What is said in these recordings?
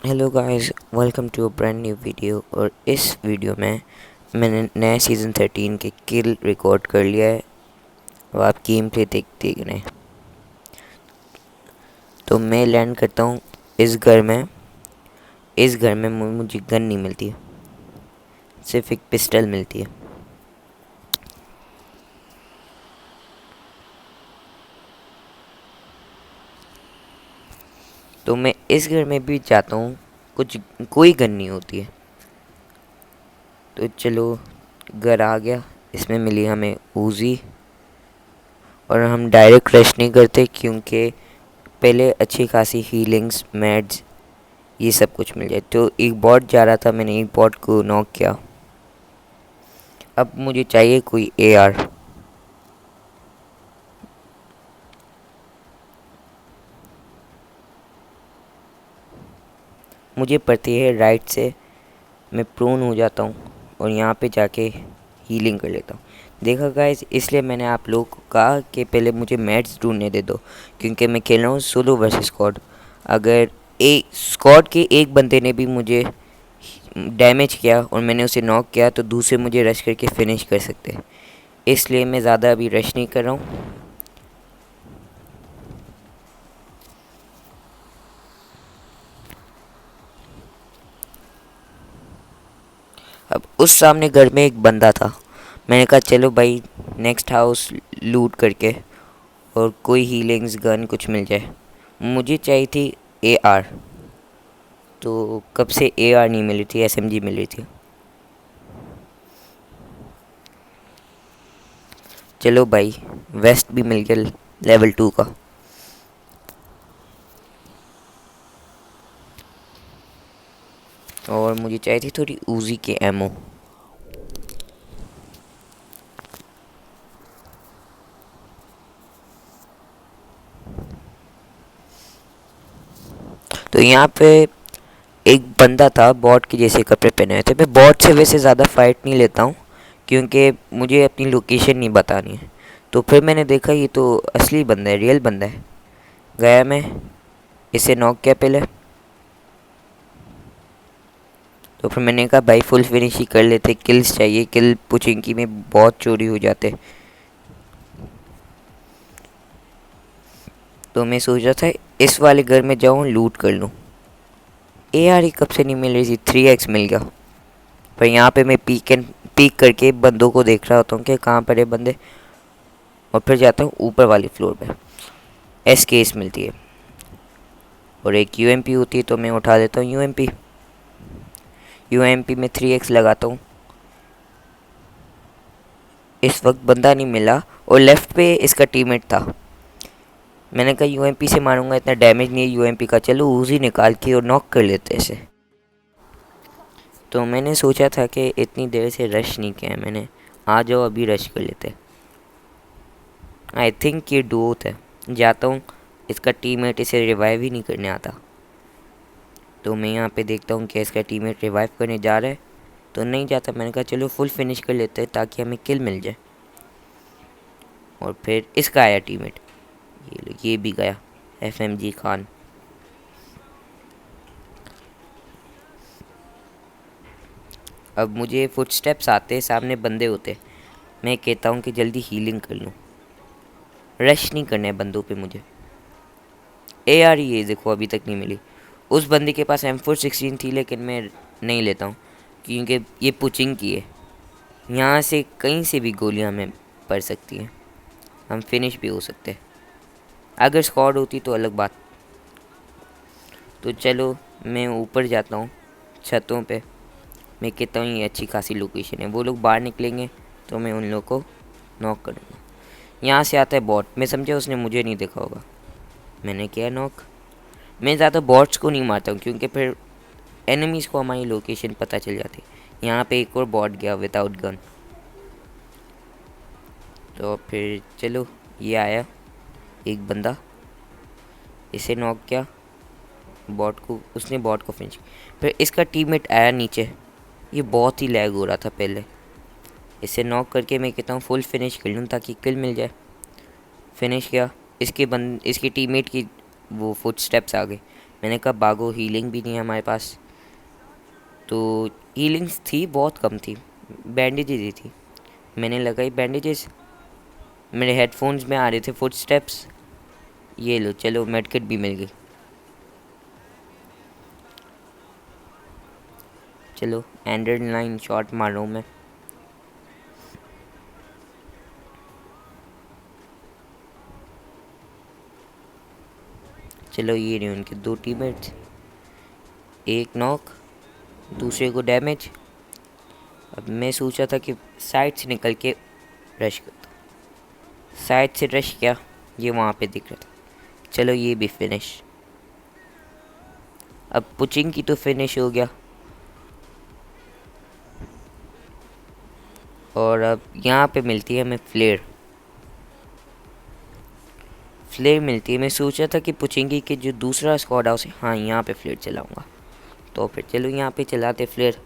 Hello guys, welcome to a brand new video. और इस video में मैंने नए सीज़न 13 के किल रिकॉर्ड कर लिया है। और आप गेम प्ले देखते रहे। तो मैं लैंड करता हूँ इस घर में। इस घर में मुझे गन नहीं मिलती है, सिर्फ एक पिस्टल मिलती है। तो मैं इस घर में भी जाता हूँ, कुछ कोई गन नहीं होती है। तो चलो, घर आ गया। इसमें मिली हमें ऊजी। और हम डायरेक्ट रश नहीं करते क्योंकि पहले अच्छी खासी हीलिंग्स मैड्स ये सब कुछ मिल जाए। तो एक बॉट जा रहा था, मैंने एक बॉट को नॉक किया। अब मुझे चाहिए कोई एआर। मुझे पड़ती है राइट से। मैं प्रोन हो जाता हूँ और यहाँ पे जाके हीलिंग कर लेता हूँ। देखा गाइस, इसलिए मैंने आप लोगों को कहा कि पहले मुझे मैट्स ढूंढने दे दो, क्योंकि मैं खेल रहा हूँ सोलो वर्सेस स्क्वाड। अगर एक स्क्वाड के एक बंदे ने भी मुझे डैमेज किया और मैंने उसे नॉक किया तो दूसरे मुझे रश करके फिनिश कर सकते हैं। इसलिए मैं ज़्यादा अभी रश नहीं कर रहा हूँ। अब उस सामने घर में एक बंदा था। मैंने कहा चलो भाई, नेक्स्ट हाउस लूट करके और कोई हीलिंग्स गन कुछ मिल जाए। मुझे चाहिए थी एआर। तो कब से एआर नहीं मिली थी, एसएमजी मिल रही थी। चलो भाई, वेस्ट भी मिल गया लेवल 2 का। और मुझे चाहिए थी थोड़ी ऊजी के एमओ। तो यहाँ पे एक बंदा था बॉट के जैसे कपड़े पहने हुए थे। मैं बॉट से वैसे ज़्यादा फाइट नहीं लेता हूँ क्योंकि मुझे अपनी लोकेशन नहीं बतानी है। तो फिर मैंने देखा ये तो असली बंदा है, रियल बंदा है। गया मैं, इसे नॉक किया पहले। तो फिर मैंने कहा भाई फुल फिनिश ही कर लेते, किल्स चाहिए। किल पुचिंकी में बहुत चोरी हो जाते। तो मैं सोच रहा था इस वाले घर में जाऊँ, लूट कर लूँ। एआर ही कब से नहीं मिल रही थी, 3x मिल गया। पर यहाँ पे मैं पीक करके बंदों को देख रहा होता हूँ कि कहाँ पर है बंदे। और फिर जाता हूँ ऊपर वाली फ्लोर पे। एस केस मिलती है और एक यूएमपी होती है, तो मैं उठा देता हूँ यूएमपी। यूएमपी में 3x लगाता हूँ। इस वक्त बंदा नहीं मिला और लेफ्ट पे इसका टीममेट था। मैंने कहा यूएमपी से मारूंगा, इतना डैमेज नहीं है यूएमपी का, चलो उसी निकाल के और नॉक कर लेते इसे। तो मैंने सोचा था कि इतनी देर से रश नहीं किया है मैंने, आ जाओ अभी रश कर लेते। आई थिंक ये डूओथ है। जाता हूँ, इसका टीममेट इसे रिवाइव ही नहीं करने आता। तो मैं यहाँ पे देखता हूँ कि इसका टीममेट रिवाइव करने जा रहा है, तो नहीं जाता। मैंने कहा चलो फुल फिनिश कर लेते हैं ताकि हमें किल मिल जाए। और फिर इसका आया टीममेट, ये भी गया, एफएमजी खान। अब मुझे फुटस्टेप्स आते, सामने बंदे होते। मैं कहता हूँ कि जल्दी हीलिंग कर लूँ, रश नहीं करना है बंदों पे मुझे। ए यार, ये देखो अभी तक नहीं मिली। उस बंदे के पास M416 थी लेकिन मैं नहीं लेता हूँ क्योंकि ये पुचिंग की है। यहाँ से कहीं से भी गोलियाँ हमें पड़ सकती हैं, हम फिनिश भी हो सकते हैं। अगर स्क्वाड होती तो अलग बात। तो चलो, मैं ऊपर जाता हूँ छतों पे। मैं कहता हूँ ये अच्छी खासी लोकेशन है, वो लोग बाहर निकलेंगे तो मैं उन लोगों को नॉक करूँगा। यहाँ से आता है बॉट, मैं समझा उसने मुझे नहीं देखा होगा, मैंने किया नॉक। मैं ज़्यादा बॉट्स को नहीं मारता हूँ क्योंकि फिर एनिमीज़ को हमारी लोकेशन पता चल जाती है। यहाँ पे एक और बॉट गया विदाउट गन। तो फिर चलो, ये आया एक बंदा, इसे नॉक किया। बॉट को, उसने बॉट को फिनिश। फिर इसका टीममेट आया नीचे। ये बहुत ही लैग हो रहा था पहले। इसे नॉक करके मैं कहता हूँ फुल फिनिश कर लूँ ताकि किल मिल जाए। फिनिश किया। इसके टीममेट की वो फुट स्टेप्स आ गए। मैंने कहा भागो, हीलिंग भी नहीं है हमारे पास। तो हीलिंग्स थी, बहुत कम थी, बैंडेजेस ही थी। मैंने लगाई बैंडेजेस, मेरे हेडफोन्स में आ रहे थे फुटस्टेप्स। ये लो, चलो मेडकिट भी मिल गई। चलो एंडरलाइन शॉट मार रहा हूँ मैं। चलो ये रहे उनके 2 टीममेट्स, एक नॉक, दूसरे को डैमेज। अब मैं सोचा था कि साइड से निकल के रश करता, साइड से रश किया, ये वहाँ पे दिख रहा था। चलो ये भी फिनिश। अब पुचिंग की तो फिनिश हो गया। और अब यहाँ पे मिलती है हमें फ्लेयर। फ्लेयर मिलती है। मैं सोचा था कि पुचिंगी के जो दूसरा स्क्वाड हाउस है, हाँ यहाँ पे फ्लेयर चलाऊँगा। तो फिर चलो यहाँ पे चलाते फ्लेयर।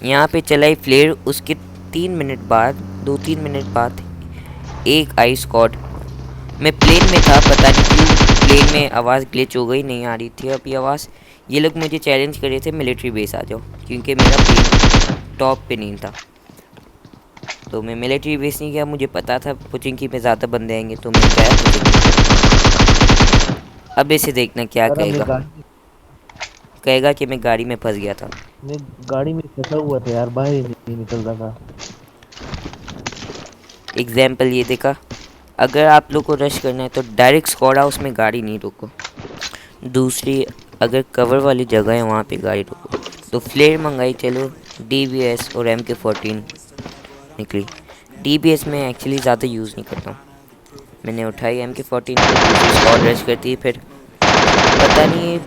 यहाँ पे चलाई फ्लेयर। उसके 3 मिनट बाद, 2-3 मिनट बाद एक आई स्क्वाड। मैं प्लेन में था, पता नहीं क्यों प्लेन में आवाज़ ग्लिच हो गई, नहीं आ रही थी अभी आवाज़। ये लोग मुझे चैलेंज कर रहे थे मिलिट्री बेस आ जाओ, क्योंकि मेरा प्लेन टॉप पे नहीं था। तो मैं मिलिट्री बेस नहीं गया, मुझे पता था पुचिंकी में ज़्यादा बंदे आएंगे, तो मैं गया पुचिंकी। अब इसे देखना क्या यार मैं कहेगा। कहेगा कि मैं गाड़ी में फंस गया था। गाड़ी में फंसा हुआ था यार, बाहर ही नहीं निकल रहा था। एग्जाम्पल ये देखा। अगर आप लोग को रश करना है तो डायरेक्ट स्क्वाड हाउस में गाड़ी नहीं रोको। दूसरी, अगर कवर वाली जगह है वहाँ पे गाड़ी रोको। तो फ्लेयर मंगाई, चलो DBS और MK14 निकली। DBS में एक्चुअली ज़्यादा यूज़ नहीं करता हूँ। मैंने उठाई MK14, स्क्वाड रश करती है। फिर पता नहीं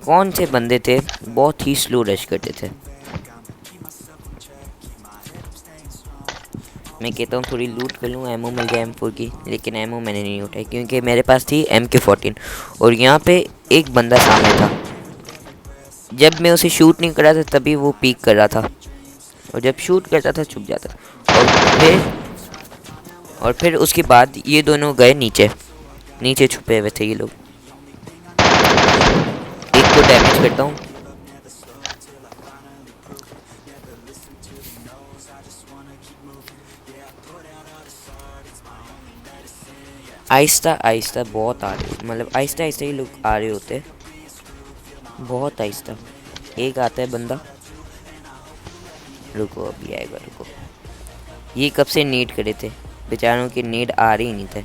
कौन से बंदे थे, बहुत ही स्लो रश करते थे। मैं कहता हूँ थोड़ी लूट कर लूँ, एमओ मिल जाए M4 की, लेकिन एमओ मैंने नहीं उठाई क्योंकि मेरे पास थी MK14। और यहाँ पे एक बंदा सामने था। जब मैं उसे शूट नहीं कर रहा था तभी वो पीक कर रहा था, और जब शूट करता था छुप जाता था। और फिर उसके बाद ये दोनों गए नीचे, नीचे छुपे हुए थे ये लोग। एक को डैमेज करता हूँ। आहिस्ता आहिस्ता बहुत आ रहे, मतलब आहिस्ता आहिस्ता ही लोग आ रहे होते, बहुत आहिस्ता। एक आता है बंदा, रुको अभी आएगा, रुको। ये कब से नीड करे थे, बेचारों के नीड आ रही नहीं थे।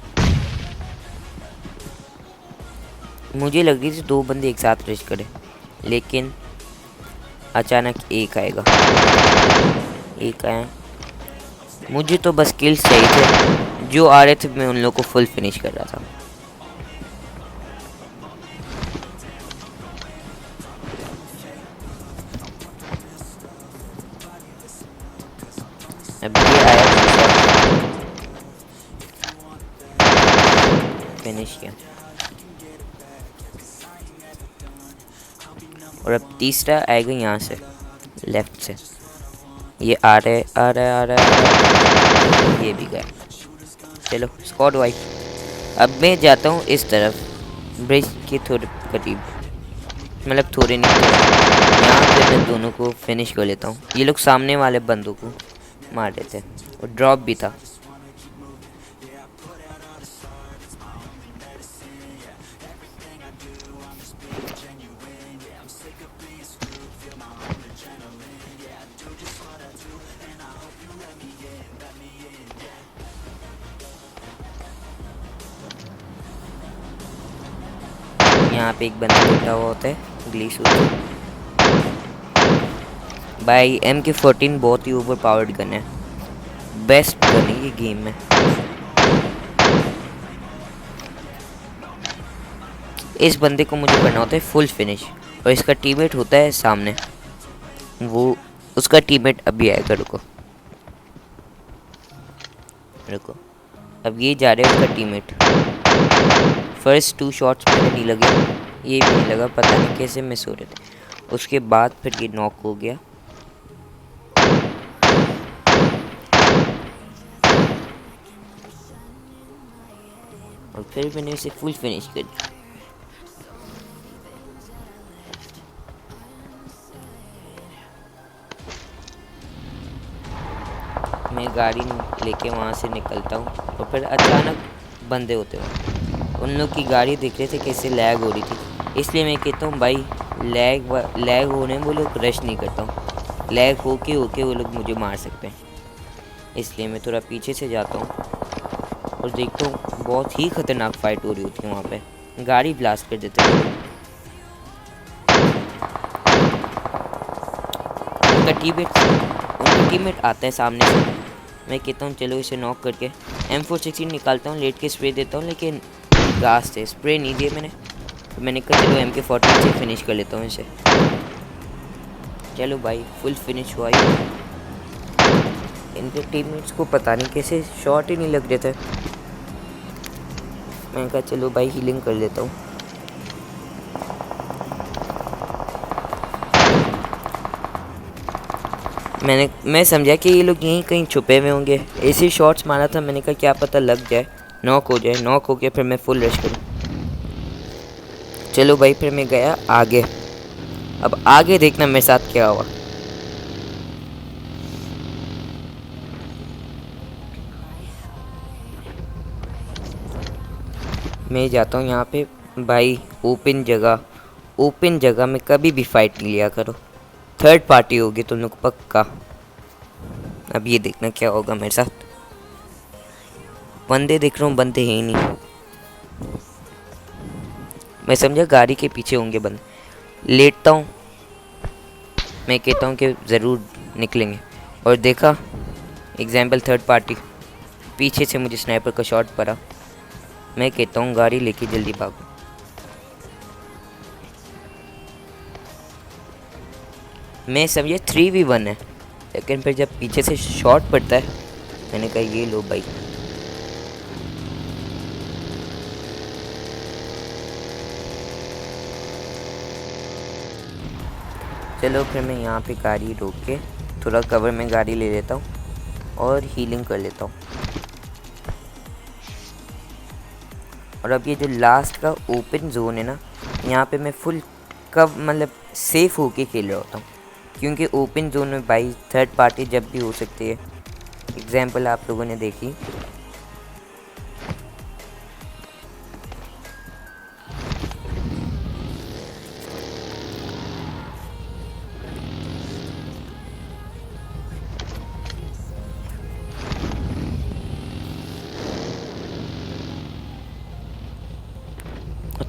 मुझे लग रही थी 2 बंदे एक साथ रश करे, लेकिन अचानक एक आएगा। एक आया, मुझे तो बस किल्स चाहिए थे, जो आ रहे थे मैं उन लोगों को फुल फिनिश कर रहा था। अब ये आया, फिनिश किया। और अब तीसरा आएगा यहाँ से, लेफ्ट से। ये आ रहे आ रहे आ रहे आ रहे, ये भी गया। चलो स्क्वाड वाइफ। अब मैं जाता हूँ इस तरफ, ब्रिज के थोड़े करीब, मतलब थोड़े नहीं, यहाँ पे मैं दोनों को फिनिश कर लेता हूँ। ये लोग सामने वाले बंदों को मार देते हैं, और ड्रॉप भी था। यहाँ पे एक बंदा बैठा हुआ होता है, ग्लीस भाई। MK14 बहुत ही ओवर पावर्ड गन है, बेस्ट गन है ये गेम में। इस बंदे को मुझे करना होता है फुल फिनिश, और इसका टीममेट होता है सामने, वो उसका टीममेट अभी आएगा। रुको रुको, अब ये जा रहे हैं उसका टीममेट। फर्स्ट 2 शॉट्स मैंने नहीं लगे, ये भी नहीं लगा, पता नहीं कैसे मिस हो रहे थे। उसके बाद फिर ये नॉक हो गया। और फिर मैंने इसे फुल फिनिश कर दिया। मैं गाड़ी लेके वहाँ से निकलता हूँ और फिर अचानक बंदे होते हैं। उन लोग की गाड़ी देख रहे थे कैसे लैग हो रही थी, इसलिए मैं कहता हूँ भाई लैग होने वो लोग रश नहीं करता हूँ, लैग होके वो लोग मुझे मार सकते हैं। इसलिए मैं थोड़ा पीछे से जाता हूँ और देखता हूँ बहुत ही खतरनाक फाइट हो रही होती है वहाँ पे। गाड़ी ब्लास्ट कर देते हैं। उनका टीममेट आता है सामने से। मैं कहता हूँ चलो इसे नॉक करके M416 निकालता हूँ, लेट के स्प्रे देता हूँ, लेकिन घास से स्प्रे नहीं दिए मैंने। तो मैंने कहा चलो MK14 से फिनिश कर लेता हूँ इसे। चलो भाई फुल फिनिश हुआ ही। इनके टीममेट्स को पता नहीं कैसे शॉट ही नहीं लग रहे थे। मैंने कहा चलो भाई हीलिंग कर लेता हूँ। मैं समझा कि ये लोग यहीं कहीं छुपे हुए होंगे, ऐसे शॉट्स मारा था। मैंने कहा क्या पता लग जाए, नॉक हो जाए, नॉक हो गया फिर मैं फुल रश करूँ। चलो भाई फिर मैं गया आगे। अब आगे देखना मेरे साथ क्या हुआ। मैं जाता हूँ यहाँ पे भाई, ओपन जगह में कभी भी फाइट नहीं लिया करो, थर्ड पार्टी होगी तुम लोग पक्का। अब ये देखना क्या होगा मेरे साथ। बंदे देख रहा हूँ, बंदे हैं ही नहीं। मैं समझा गाड़ी के पीछे होंगे बंदे। लेटता हूँ, मैं कहता हूँ कि ज़रूर निकलेंगे, और देखा एग्जाम्पल थर्ड पार्टी, पीछे से मुझे स्नाइपर का शॉट पड़ा। मैं कहता हूँ गाड़ी लेके जल्दी भागो। मैं समझे 3v1 है, लेकिन फिर जब पीछे से शॉट पड़ता है मैंने कहा ये लो भाई। चलो फिर मैं यहाँ पे गाड़ी रोक के थोड़ा कवर में गाड़ी ले लेता हूँ और हीलिंग कर लेता हूँ। और अब ये जो लास्ट का ओपन जोन है ना, यहाँ पे मैं फुल मतलब सेफ होके खेल रहा होता हूँ, क्योंकि ओपन जोन में भाई थर्ड पार्टी जब भी हो सकती है। एग्जाम्पल आप लोगों ने देखी।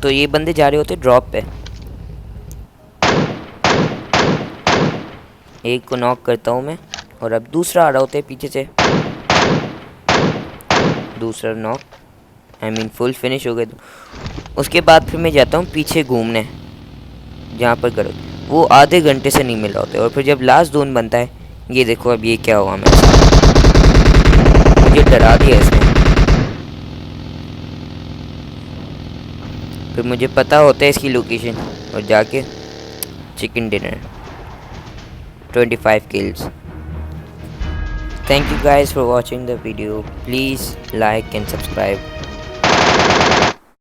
तो ये बंदे जा रहे होते ड्रॉप पे। एक को नॉक करता हूँ मैं, और अब दूसरा आ रहा होता है पीछे से। दूसरा knock, I mean full finish हो गए। तो उसके बाद फिर मैं जाता हूँ पीछे घूमने, जहाँ पर करो वो आधे घंटे से नहीं मिल रहा होता है। और फिर जब लास्ट जोन बनता है, ये देखो अब ये क्या हुआ मेरे साथ, मुझे डरा दिया इसने। फिर मुझे पता होता है इसकी लोकेशन, और जाके chicken dinner 25 kills. Thank you guys for watching the video. Please like and subscribe.